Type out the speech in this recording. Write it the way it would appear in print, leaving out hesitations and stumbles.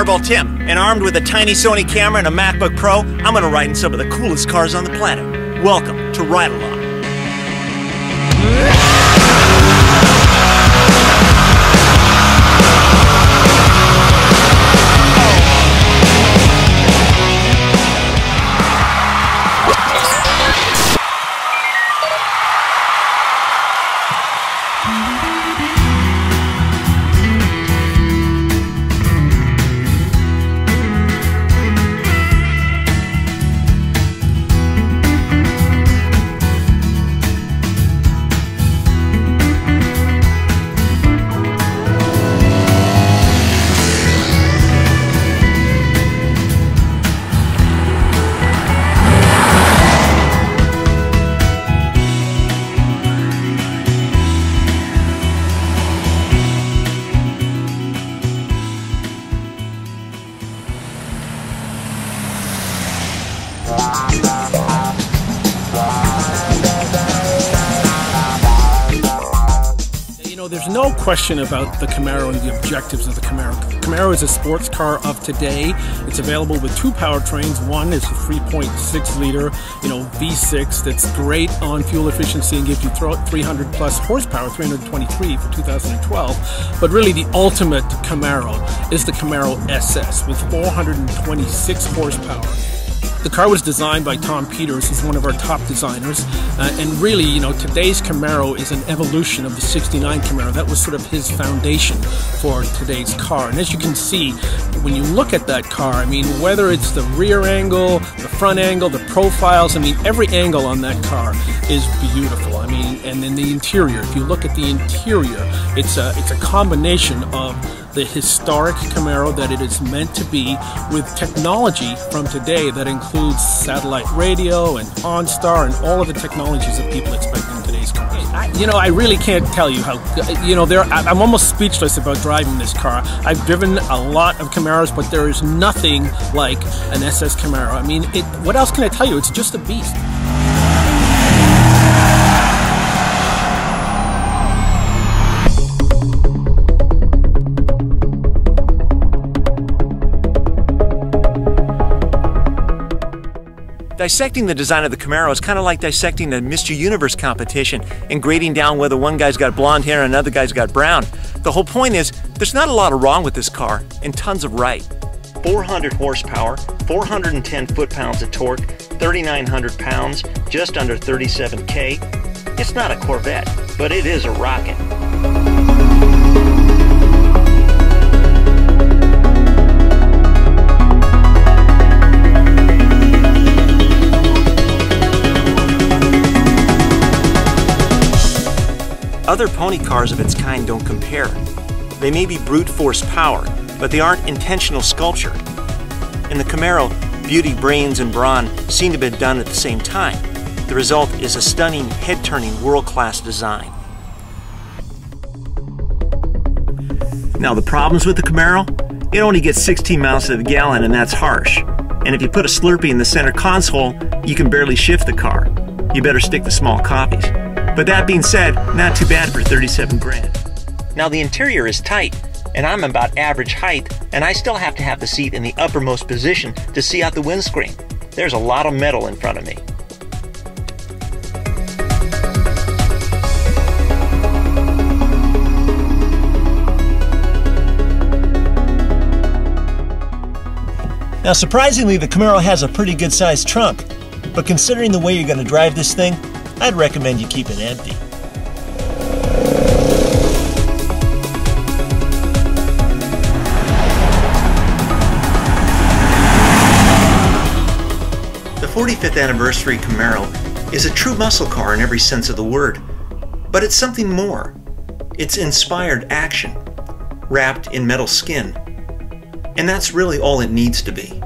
Hardball Tim, and armed with a tiny Sony camera and a MacBook Pro, I'm gonna ride in some of the coolest cars on the planet. Welcome to Ride Along. There's no question about the Camaro and the objectives of the Camaro. Camaro is a sports car of today. It's available with two powertrains. One is a 3.6 liter, V6 that's great on fuel efficiency and gives you 300 plus horsepower, 323 for 2012. But really the ultimate Camaro is the Camaro SS with 426 horsepower. The car was designed by Tom Peters, who's one of our top designers, and really, today's Camaro is an evolution of the '69 Camaro. That was sort of his foundation for today's car. And as you can see, when you look at that car, whether it's the rear angle, the front angle, the profiles, every angle on that car is beautiful. And then the interior, if you look at the interior, it's a combination of the historic Camaro that it is meant to be with technology from today that includes satellite radio and OnStar and all of the technologies that people expect in today's cars. I really can't tell you how, I'm almost speechless about driving this car. I've driven a lot of Camaros, but there is nothing like an SS Camaro. What else can I tell you? It's just a beast. Dissecting the design of the Camaro is kind of like dissecting a Mr. Universe competition and grading down whether one guy's got blonde hair and another guy's got brown. The whole point is, there's not a lot of wrong with this car and tons of right. 400 horsepower, 410 foot-pounds of torque, 3,900 pounds, just under 37K. It's not a Corvette, but it is a rocket. Other pony cars of its kind don't compare. They may be brute force power, but they aren't intentional sculpture. In the Camaro, beauty, brains, and brawn seem to have been done at the same time. The result is a stunning, head-turning, world-class design. Now, the problems with the Camaro? It only gets 16 miles to the gallon, and that's harsh. And if you put a Slurpee in the center console, you can barely shift the car. You better stick to small copies. But that being said, not too bad for 37 grand. Now the interior is tight, and I'm about average height, and I still have to have the seat in the uppermost position to see out the windscreen. There's a lot of metal in front of me. Now surprisingly, the Camaro has a pretty good sized trunk, but considering the way you're going to drive this thing, I'd recommend you keep it empty. The 45th anniversary Camaro is a true muscle car in every sense of the word, but it's something more. It's inspired action, wrapped in metal skin, and that's really all it needs to be.